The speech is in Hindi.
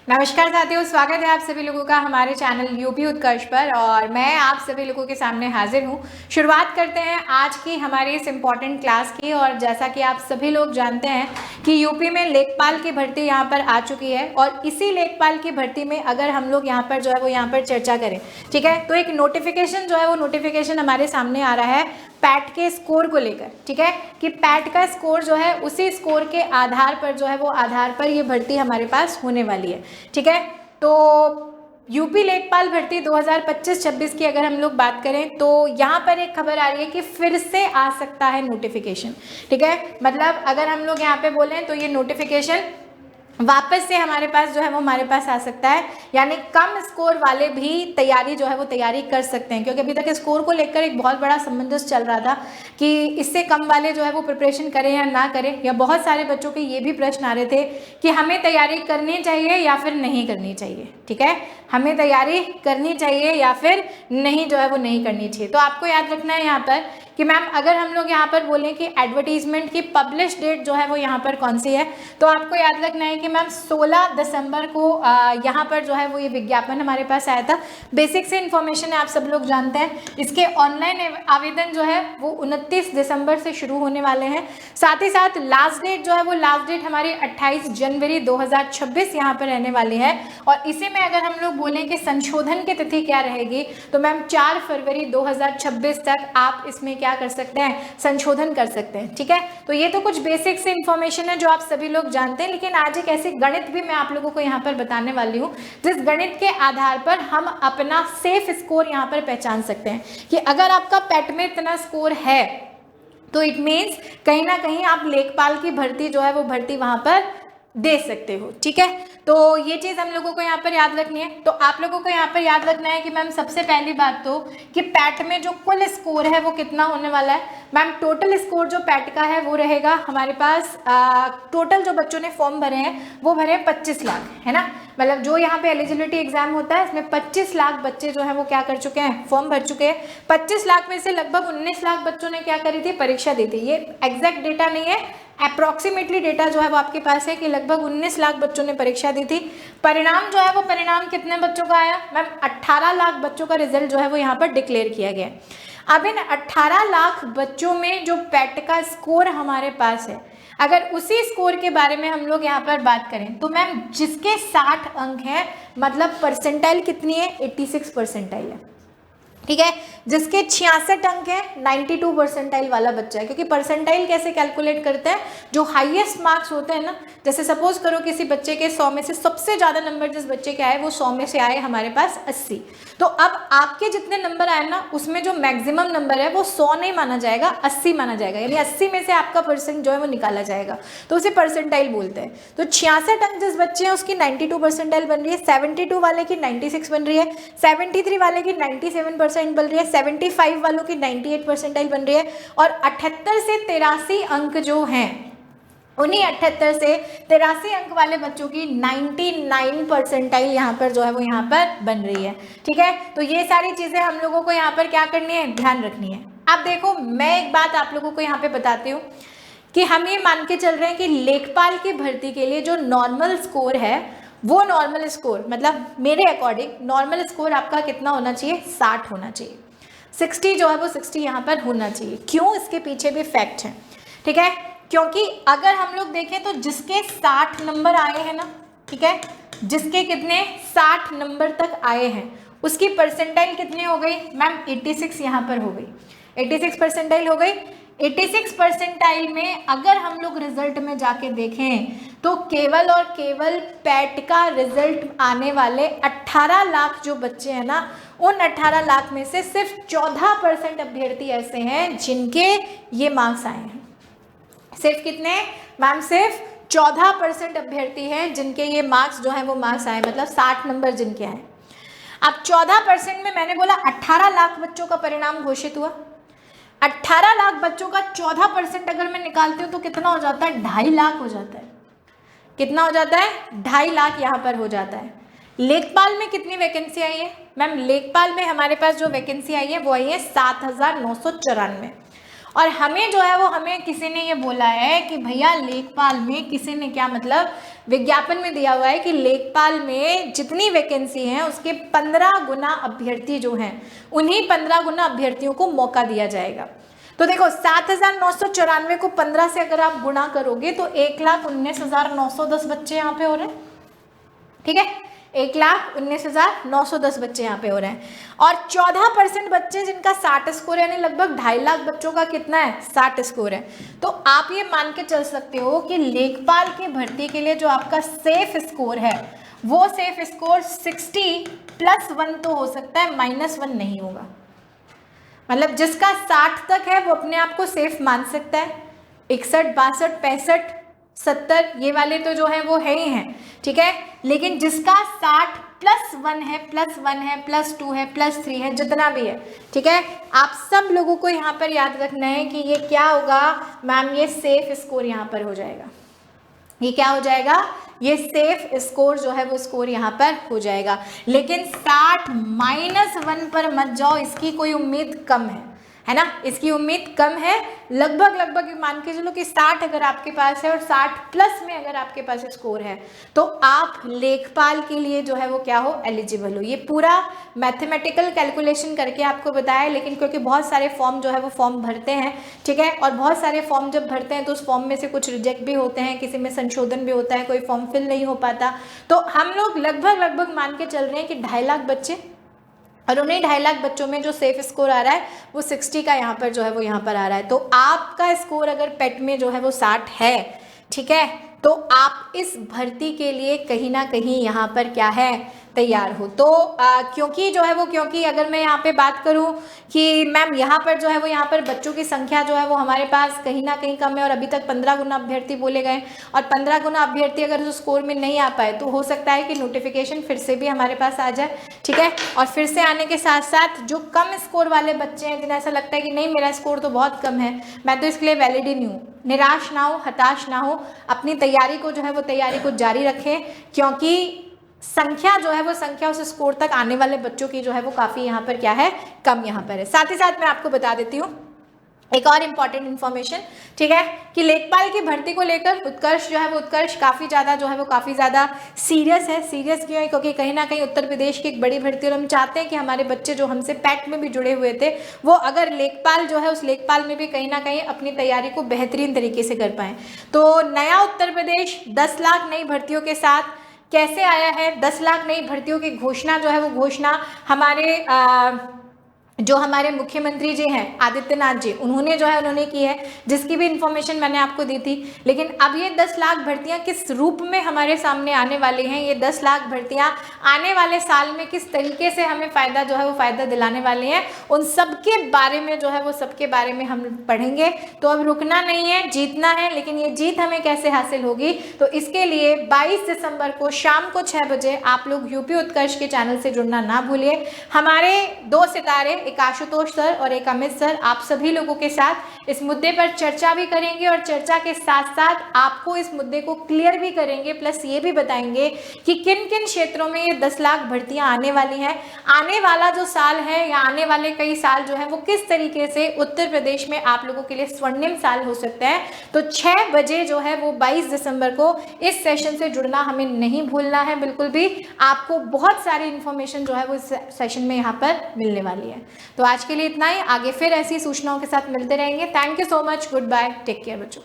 नमस्कार साथियों, स्वागत है आप सभी लोगों का हमारे चैनल यूपी उत्कर्ष पर। और मैं आप सभी लोगों के सामने हाजिर हूँ। शुरुआत करते हैं आज की हमारी इस इम्पॉर्टेंट क्लास की। और जैसा कि आप सभी लोग जानते हैं कि यूपी में लेखपाल की भर्ती यहाँ पर आ चुकी है। और इसी लेखपाल की भर्ती में अगर हम लोग यहाँ पर जो है वो यहाँ पर चर्चा करें, ठीक है, तो एक नोटिफिकेशन जो है वो नोटिफिकेशन हमारे सामने आ रहा है पैट के स्कोर को लेकर, ठीक है, कि पैट का स्कोर जो है उसी स्कोर के आधार पर जो है वो आधार पर ये भर्ती हमारे पास होने वाली है, ठीक है। तो यूपी लेखपाल भर्ती 2025-26 की अगर हम लोग बात करें तो यहाँ पर एक खबर आ रही है कि फिर से आ सकता है नोटिफिकेशन, ठीक है। मतलब अगर हम लोग यहाँ पे बोलें तो ये नोटिफिकेशन वापस से हमारे पास जो है वो हमारे पास आ सकता है। यानी कम स्कोर वाले भी तैयारी जो है वो तैयारी कर सकते हैं, क्योंकि अभी तक स्कोर को लेकर एक बहुत बड़ा असमंजस चल रहा था कि इससे कम वाले जो है वो प्रिपरेशन करें या ना करें। या बहुत सारे बच्चों के ये भी प्रश्न आ रहे थे कि हमें तैयारी करनी चाहिए या फिर नहीं करनी चाहिए, ठीक है, हमें तैयारी करनी चाहिए या फिर नहीं जो है वो नहीं करनी चाहिए। तो आपको याद रखना है यहाँ पर कि मैम अगर हम लोग यहाँ पर बोलें कि एडवर्टीजमेंट की पब्लिश डेट जो है वो यहाँ पर कौन सी है, तो आपको याद रखना है कि मैम 16 दिसंबर को यहाँ पर जो है वो ये विज्ञापन हमारे पास आया था। बेसिक से इन्फॉर्मेशन है, आप सब लोग जानते हैं। इसके ऑनलाइन आवेदन जो है वो 29 दिसंबर से शुरू होने वाले हैं। साथ ही साथ लास्ट डेट जो है वो लास्ट डेट हमारी 28 जनवरी 2026 यहाँ पर रहने वाली है। और इसी में अगर हम लोग बोलें कि संशोधन की तिथि क्या रहेगी, तो मैम 4 फरवरी 2026 तक आप इसमें क्या कर सकते हैं, संशोधन कर सकते हैं, ठीक है। तो ये तो कुछ बेसिक से इंफॉर्मेशन है जो आप सभी लोग जानते हैं। लेकिन आज एक ऐसे गणित भी मैं आप लोगों को यहाँ पर बताने वाली हूँ जिस गणित के आधार पर हम अपना सेफ स्कोर यहाँ पर पहचान सकते हैं कि अगर आपका पैट में इतना स्कोर है तो इट मीन्स कहीं ना कहीं आप लेखपाल की भर्ती जो है वो भर्ती वहां पर दे सकते हो, ठीक है। तो ये चीज़ हम लोगों को यहाँ पर याद रखनी है। तो आप लोगों को यहाँ पर याद रखना है कि मैम सबसे पहली बात तो कि पैट में जो कुल स्कोर है वो कितना होने वाला है। मैम टोटल स्कोर जो पैट का है वो रहेगा हमारे पास, टोटल जो बच्चों ने फॉर्म भरे हैं वो भरे 25 लाख, है ना। मतलब जो यहाँ पे एलिजिबिलिटी एग्जाम होता है इसमें 25 लाख बच्चे जो है वो क्या कर चुके हैं, फॉर्म भर चुके हैं। 25 लाख में से लगभग 19 लाख बच्चों ने क्या करी थी, परीक्षा दी थी। ये एग्जैक्ट डेटा नहीं है, अप्रोक्सीमेटली डेटा जो है वो आपके पास है कि लगभग 19 लाख बच्चों ने परीक्षा दी थी। परिणाम जो है वो परिणाम कितने बच्चों का आया मैम, 18 लाख बच्चों का रिजल्ट जो है वो यहाँ पर डिक्लेयर किया गया। अब इन 18 लाख बच्चों में जो पैट का स्कोर हमारे पास है, अगर उसी स्कोर के बारे में हम लोग यहाँ पर बात करें तो मैम जिसके 60 अंक हैं, मतलब परसेंटाइल कितनी है, 86 परसेंटाइल है, ठीक है। जिसके 66 अंक है 92 परसेंटाइल वाला बच्चा है। क्योंकि परसेंटाइल कैसे कैलकुलेट करते हैं, जो हाईएस्ट मार्क्स होते हैं ना, जैसे सपोज करो किसी बच्चे के 100 में से सबसे ज़्यादा नंबर जिस बच्चे के आए वो 100 में से आए हमारे पास 80, तो अब आपके जितने नंबर आए ना उसमें जो मैक्सिमम नंबर है वो 100 नहीं माना जाएगा, 80 माना जाएगा। यानी 80 में से आपका परसेंट जो है वो निकाला जाएगा, तो उसे परसेंटाइल बोलते हैं। तो 66 अंक जिस बच्चे हैं उसकी 92 परसेंटाइल बन रही है, 72 वाले की 96 बन रही है, 73 वाले की 97 परसेंट बन रही है, 75 वालों की 98 परसेंटाइल बन रही है। और 78 से 83 अंक जो हैं, उन्हीं 78 से 83 अंक वाले बच्चों की 99 परसेंटाइल यहाँ पर जो है वो यहाँ पर बन रही है, ठीक है। तो ये सारी चीज़ें हम लोगों को यहाँ पर क्या करनी है, ध्यान रखनी है। अब देखो मैं एक बात आप लोगों को यहाँ पे बताती हूँ कि हम ये मान के चल रहे हैं कि लेखपाल की भर्ती के लिए जो नॉर्मल स्कोर है वो नॉर्मल स्कोर, मतलब मेरे अकॉर्डिंग नॉर्मल स्कोर आपका कितना होना चाहिए, 60 होना चाहिए। 60 जो है वो 60 यहाँ पर होना चाहिए। क्यों, इसके पीछे भी फैक्ट है, ठीक है। क्योंकि अगर हम लोग देखें तो जिसके 60 नंबर आए हैं ना, ठीक है, जिसके कितने 60 नंबर तक आए हैं उसकी परसेंटाइल कितनी हो गई मैम, 86 यहाँ पर हो गई, 86 परसेंटाइल हो गई। 86 परसेंटाइल में अगर हम लोग रिजल्ट में जाके देखें तो केवल और केवल पैट का रिजल्ट आने वाले 18 लाख जो बच्चे हैं ना, उन 18 लाख में से सिर्फ 14% अभ्यर्थी ऐसे हैं जिनके ये मार्क्स आए हैं। सिर्फ कितने मैम, सिर्फ 14% अभ्यर्थी हैं जिनके ये मार्क्स जो है वो मार्क्स आए, मतलब 60 नंबर जिनके आए। अब 14% में मैंने बोला 18 लाख बच्चों का परिणाम घोषित हुआ। 18 लाख बच्चों का 14% अगर मैं निकालती हूँ तो कितना हो जाता है, 2.5 लाख हो जाता है। कितना हो जाता है, 2.5 लाख यहाँ पर हो जाता है। लेखपाल में कितनी वैकेंसी आई है मैम, लेखपाल में हमारे पास जो वैकेंसी आई है वो आई है 7,994। और हमें जो है वो हमें किसी ने ये बोला है कि भैया लेखपाल में किसी ने क्या मतलब विज्ञापन में दिया हुआ है कि लेखपाल में जितनी वैकेंसी है उसके 15 गुना अभ्यर्थी जो हैं उन्हीं 15 गुना अभ्यर्थियों को मौका दिया जाएगा। तो देखो 7,994 को 15 से अगर आप गुणा करोगे तो 1,19,910 बच्चे यहाँ पे हो रहे हैं, ठीक है, 1,19,910 बच्चे यहाँ पे हो रहे हैं। और 14% बच्चे जिनका 60 स्कोर है, यानी लगभग 2.5 लाख बच्चों का कितना है 60 स्कोर है। तो आप ये मान के चल सकते हो कि लेखपाल की भर्ती के लिए जो आपका सेफ स्कोर है वो सेफ स्कोर 60+1 तो हो सकता है, -1 नहीं होगा। मतलब जिसका 60 तक है वो अपने आप को सेफ मान सकता है, 61, 62, 65, 70 ये वाले तो जो है वो है ही हैं, ठीक है। लेकिन जिसका 60+1 है, +1 है, +2 है, +3 है, जितना भी है, ठीक है, आप सब लोगों को यहाँ पर याद रखना है कि ये क्या होगा मैम, ये सेफ स्कोर यहाँ पर हो जाएगा। ये क्या हो जाएगा, ये सेफ स्कोर जो है वो स्कोर यहाँ पर हो जाएगा। लेकिन 60-1 पर मत जाओ, इसकी कोई उम्मीद कम है ना, इसकी उम्मीद कम है। लगभग मान के चलो कि 60 अगर आपके पास है और 60+ में अगर आपके पास स्कोर है तो आप लेखपाल के लिए जो है वो क्या हो, एलिजिबल हो। ये पूरा मैथमेटिकल कैलकुलेशन करके आपको बताया, लेकिन क्योंकि बहुत सारे फॉर्म जो है वो फॉर्म भरते हैं, ठीक है, और बहुत सारे फॉर्म जब भरते हैं तो उस फॉर्म में से कुछ रिजेक्ट भी होते हैं, किसी में संशोधन भी होता है, कोई फॉर्म फिल नहीं हो पाता। तो हम लोग लगभग मान के चल रहे हैं कि 2.5 लाख बच्चे, और उन्हीं 2.5 लाख बच्चों में जो सेफ स्कोर आ रहा है वो 60 का यहाँ पर जो है वो यहाँ पर आ रहा है। तो आपका स्कोर अगर पेट में जो है वो 60 है, ठीक है, तो आप इस भर्ती के लिए कहीं ना कहीं यहाँ पर क्या है, तैयार हो। तो क्योंकि जो है वो, क्योंकि अगर मैं यहाँ पे बात करूँ कि मैम यहाँ पर जो है वो यहाँ पर बच्चों की संख्या जो है वो हमारे पास कहीं ना कहीं कम है, और अभी तक 15 गुना अभ्यर्थी बोले गए, और 15 गुना अभ्यर्थी अगर जो स्कोर में नहीं आ पाए तो हो सकता है कि नोटिफिकेशन फिर से भी हमारे पास आ जाए, ठीक है। और फिर से आने के साथ साथ जो कम स्कोर वाले बच्चे हैं, जिन्हें ऐसा लगता है कि नहीं मेरा स्कोर तो बहुत कम है, मैं तो इसके लिए वैलिड ही नहीं हूँ, निराश ना हो, हताश ना हो, अपनी तैयारी को जो है वो तैयारी को जारी रखें, क्योंकि संख्या जो है वो संख्या उस स्कोर तक आने वाले बच्चों की जो है वो काफ़ी यहाँ पर क्या है, कम यहाँ पर है। साथ ही साथ मैं आपको बता देती हूँ एक और इम्पॉर्टेंट इन्फॉर्मेशन, ठीक है, कि लेखपाल की भर्ती को लेकर उत्कर्ष जो है वो उत्कर्ष काफ़ी ज़्यादा जो है वो काफ़ी ज़्यादा सीरियस है। सीरियस क्यों है, क्योंकि कहीं ना कहीं उत्तर प्रदेश की एक बड़ी भर्ती, और हम चाहते हैं कि हमारे बच्चे जो हमसे पैट में भी जुड़े हुए थे वो अगर लेखपाल जो है उस लेखपाल में भी कहीं ना कहीं अपनी तैयारी को बेहतरीन तरीके से कर पाएँ। तो नया उत्तर प्रदेश 10 लाख नई भर्तियों के साथ कैसे आया है, 10 लाख नई भर्तियों की घोषणा जो है वो घोषणा हमारे जो हमारे मुख्यमंत्री जी हैं आदित्यनाथ जी, उन्होंने जो है उन्होंने की है, जिसकी भी इन्फॉर्मेशन मैंने आपको दी थी। लेकिन अब ये 10 लाख भर्तियां किस रूप में हमारे सामने आने वाली हैं, ये 10 लाख भर्तियां आने वाले साल में किस तरीके से हमें फ़ायदा जो है वो फ़ायदा दिलाने वाली हैं, उन सब के बारे में जो है वो सबके बारे में हम पढ़ेंगे। तो अब रुकना नहीं है, जीतना है। लेकिन ये जीत हमें कैसे हासिल होगी, तो इसके लिए 22 दिसंबर को शाम को 6 बजे आप लोग यूपी उत्कर्ष के चैनल से जुड़ना ना भूलिए। हमारे 2 सितारे, एक आशुतोष सर और एक अमित सर, आप सभी लोगों के साथ इस मुद्दे पर चर्चा भी करेंगे, और चर्चा के साथ साथ आपको इस मुद्दे को क्लियर भी करेंगे, प्लस ये भी बताएंगे कि किन किन क्षेत्रों में ये 10 लाख भर्तियां आने वाली हैं। आने वाला जो साल है या आने वाले कई साल जो है वो किस तरीके से उत्तर प्रदेश में आप लोगों के लिए स्वर्णिम साल हो सकता है। तो 6 बजे जो है वो 22 दिसंबर को इस सेशन से जुड़ना हमें नहीं भूलना है बिल्कुल भी। आपको बहुत सारी इन्फॉर्मेशन जो है वो इस सेशन में यहाँ पर मिलने वाली है। तो आज के लिए इतना ही, आगे फिर ऐसी सूचनाओं के साथ मिलते रहेंगे। Thank you so much, goodbye, take care बच्चों।